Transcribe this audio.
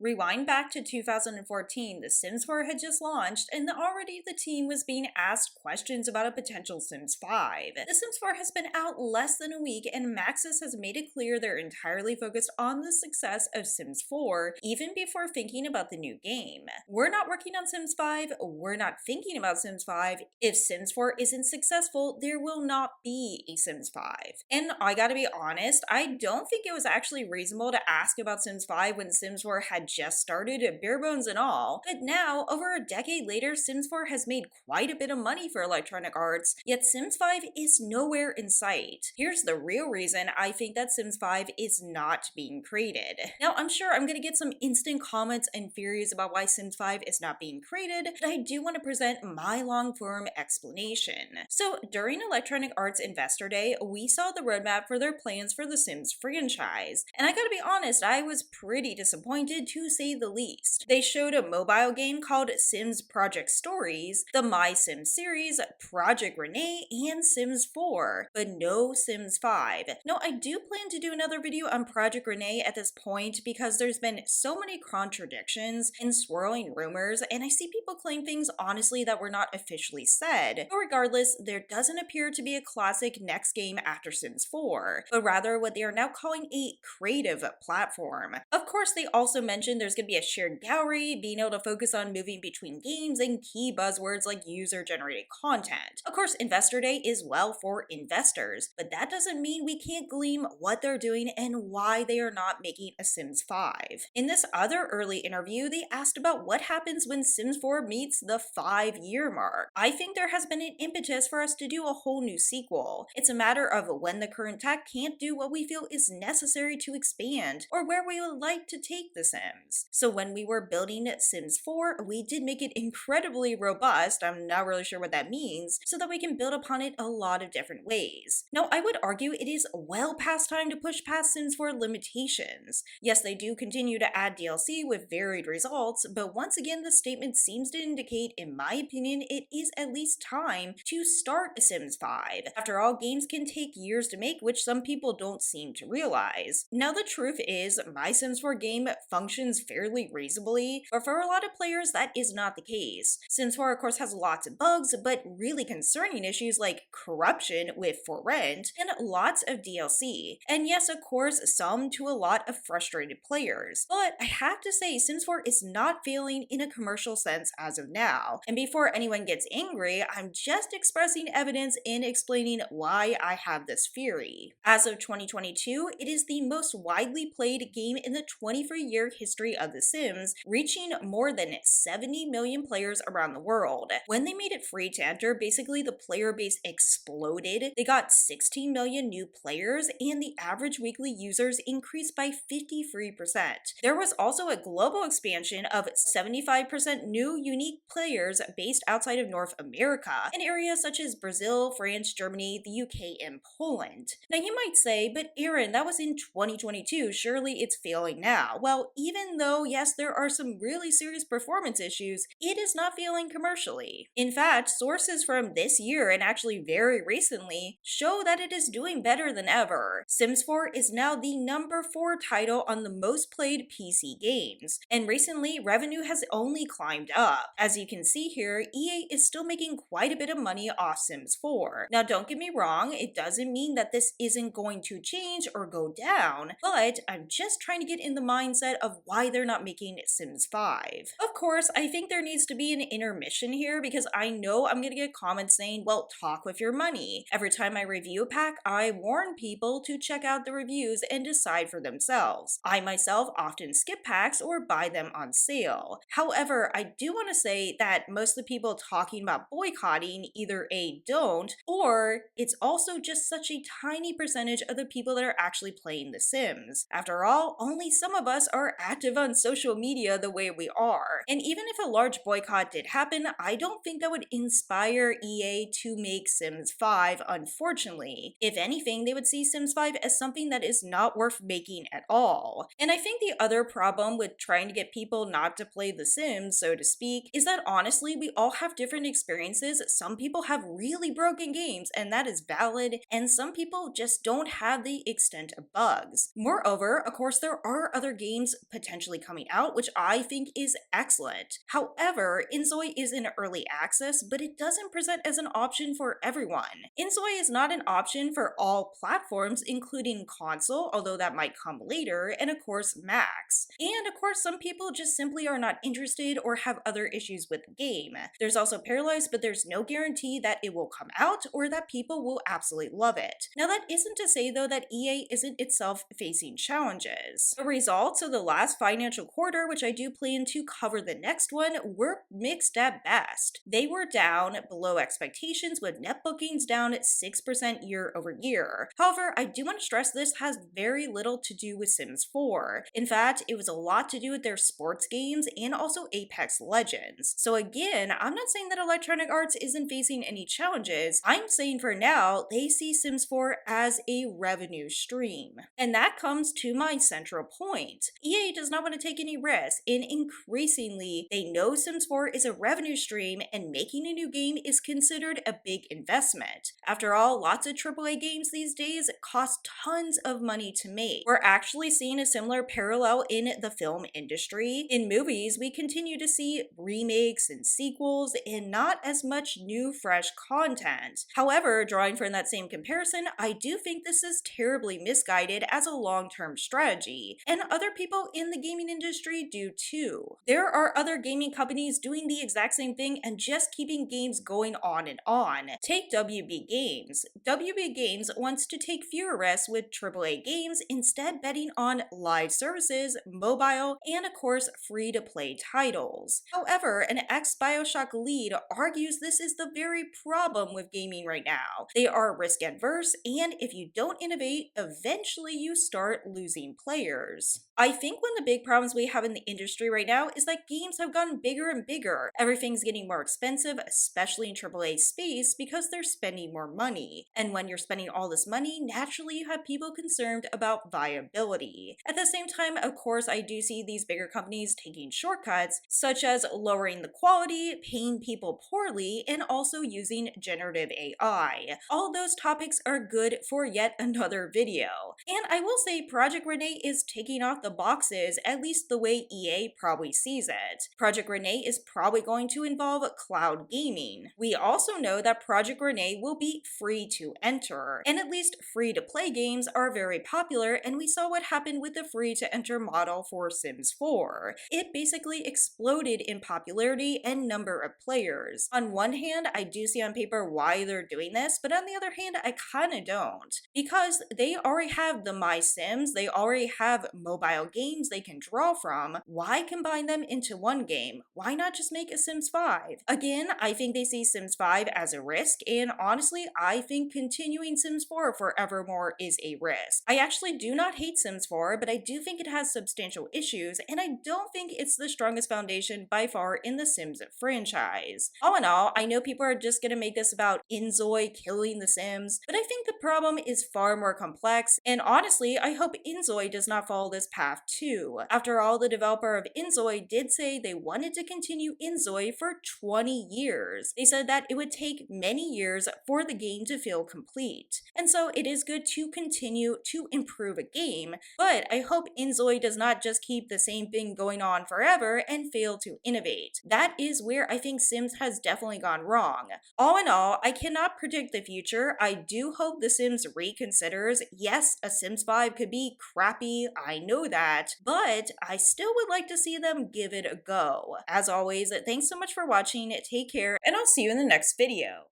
Rewind back to 2014, The Sims 4 had just launched, and already the team was being asked questions about a potential Sims 5. The Sims 4 has been out less than a week, and Maxis has made it clear they're entirely focused on the success of Sims 4, even before thinking about the new game. We're not working on Sims 5, we're not thinking about Sims 5. If Sims 4 isn't successful, there will not be a Sims 5. And I gotta be honest, I don't think it was actually reasonable to ask about Sims 5 when Sims 4 had just started, bare bones and all. But now, over a decade later, Sims 4 has made quite a bit of money for Electronic Arts, yet Sims 5 is nowhere in sight. Here's the real reason I think that Sims 5 is not being created. Now, I'm sure I'm gonna get some instant comments and theories about why Sims 5 is not being created, but I do want to present my long-form explanation. So, during Electronic Arts Investor Day, we saw the roadmap for their plans for the Sims franchise, and I gotta be honest, I was pretty disappointed to say the least. They showed a mobile game called Sims Project Stories, the My Sims series, Project Rene, and Sims 4, but no Sims 5. Now, I do plan to do another video on Project Rene at this point because there's been so many contradictions and swirling rumors, and I see people claim things honestly that were not officially said. But regardless, there doesn't appear to be a classic next game after Sims 4, but rather what they are now calling a creative platform. Of course, they also mentioned there's going to be a shared gallery, being able to focus on moving between games, and key buzzwords like user-generated content. Of course, Investor Day is well for investors, but that doesn't mean we can't glean what they're doing and why they are not making a Sims 5. In this other early interview, they asked about what happens when Sims 4 meets the 5-year mark. I think there has been an impetus for us to do a whole new sequel. It's a matter of when the current tech can't do what we feel is necessary to expand, or where we would like to take The Sims. So when we were building Sims 4, we did make it incredibly robust, I'm not really sure what that means, so that we can build upon it a lot of different ways. Now, I would argue it is well past time to push past Sims 4 limitations. Yes, they do continue to add DLC with varied results, but once again, the statement seems to indicate, in my opinion, it is at least time to start Sims 5. After all, games can take years to make, which some people don't seem to realize. Now, the truth is, my Sims 4 game functions fairly reasonably, but for a lot of players, that is not the case. Sims 4, of course, has lots of bugs, but really concerning issues like corruption with For Rent, and lots of DLC. And yes, of course, some to a lot of frustrated players. But I have to say, Sims 4 is not failing in a commercial sense as of now. And before anyone gets angry, I'm just expressing evidence and explaining why I have this theory. As of 2022, it is the most widely played game in the 23-year history of The Sims, reaching more than 70 million players around the world. When they made it free to enter, basically the player base exploded. They got 16 million new players, and the average weekly users increased by 53%. There was also a global expansion of 75% new unique players based outside of North America, in areas such as Brazil, France, Germany, the UK, and Poland. Now you might say, but Aaron, that was in 2022, surely it's failing now. Well, even though, yes, there are some really serious performance issues, it is not failing commercially. In fact, sources from this year, and actually very recently, show that it is doing better than ever. Sims 4 is now the number 4 title on the most played PC games, and recently revenue has only climbed up. As you can see here, EA is still making quite a bit of money off Sims 4. Now don't get me wrong, it doesn't mean that this isn't going to change or go down, but I'm just trying to get in the mindset of why they're not making Sims 5. Of course, I think there needs to be an intermission here because I know I'm gonna get comments saying, well, talk with your money. Every time I review a pack, I warn people to check out the reviews and decide for themselves. I myself often skip packs or buy them on sale. However, I do want to say that most of the people talking about boycotting either A, don't, or it's also just such a tiny percentage of the people that are actually playing The Sims. After all, only some of us are active on social media the way we are. And even if a large boycott did happen, I don't think that would inspire EA to make Sims 5, unfortunately. If anything, they would see Sims 5 as something that is not worth making at all. And I think the other problem with trying to get people not to play The Sims, so to speak, is that honestly, we all have different experiences. Some people have really broken games, and that is valid, and some people just don't have the extent of bugs. Moreover, of course, there are other games potentially potentially coming out, which I think is excellent. However, inzoi is in early access, but it doesn't present as an option for everyone. inzoi is not an option for all platforms, including console, although that might come later, and of course Macs. And of course, some people just simply are not interested or have other issues with the game. There's also paralives, but there's no guarantee that it will come out or that people will absolutely love it. Now, that isn't to say though that EA isn't itself facing challenges. The results of the last financial quarter, which I do plan to cover the next one, were mixed at best. They were down below expectations, with net bookings down 6% year over year. However, I do want to stress this has very little to do with Sims 4. In fact, it was a lot to do with their sports games and also Apex Legends. So again, I'm not saying that Electronic Arts isn't facing any challenges. I'm saying for now, they see Sims 4 as a revenue stream. And that comes to my central point. EA does not want to take any risks, and increasingly, they know Sims 4 is a revenue stream and making a new game is considered a big investment. After all, lots of AAA games these days cost tons of money to make. We're actually seeing a similar parallel in the film industry. In movies, we continue to see remakes and sequels and not as much new, fresh content. However, drawing from that same comparison, I do think this is terribly misguided as a long-term strategy, and other people in the gaming industry do too. There are other gaming companies doing the exact same thing and just keeping games going on and on. Take WB Games. WB Games wants to take fewer risks with AAA games, instead betting on live services, mobile, and of course free-to-play titles. However, an ex-BioShock lead argues this is the very problem with gaming right now. They are risk-adverse, and if you don't innovate, eventually you start losing players. I think one of the big problems we have in the industry right now is that games have gotten bigger and bigger. Everything's getting more expensive, especially in AAA space, because they're spending more money. And when you're spending all this money, naturally you have people concerned about viability. At the same time, of course, I do see these bigger companies taking shortcuts, such as lowering the quality, paying people poorly, and also using generative AI. All those topics are good for yet another video. And I will say Project Rene is taking off the boxes, at least the way EA probably sees it. Project Rene is probably going to involve cloud gaming. We also know that Project Rene will be free to enter, and at least free-to-play games are very popular, and we saw what happened with the free-to-enter model for Sims 4. It basically exploded in popularity and number of players. On one hand, I do see on paper why they're doing this, but on the other hand, I kinda don't. Because they already have the My Sims, they already have mobile games they can draw from. Why combine them into one game? Why not just make a Sims 5? Again, I think they see Sims 5 as a risk, and honestly, I think continuing Sims 4 forevermore is a risk. I actually do not hate Sims 4, but I do think it has substantial issues, and I don't think it's the strongest foundation by far in the Sims franchise. All in all, I know people are just gonna make this about inzoi killing the Sims, but I think the problem is far more complex, and honestly, I hope inzoi does not follow this path too. After all, the developer of inzoi did say they wanted to continue inzoi for 20 years. They said that it would take many years for the game to feel complete. And so it is good to continue to improve a game, but I hope inzoi does not just keep the same thing going on forever and fail to innovate. That is where I think Sims has definitely gone wrong. All in all, I cannot predict the future. I do hope The Sims reconsiders. Yes, a Sims 5 could be crappy, I know that, but I still would like to see them give it a go. As always, thanks so much for watching, take care, and I'll see you in the next video.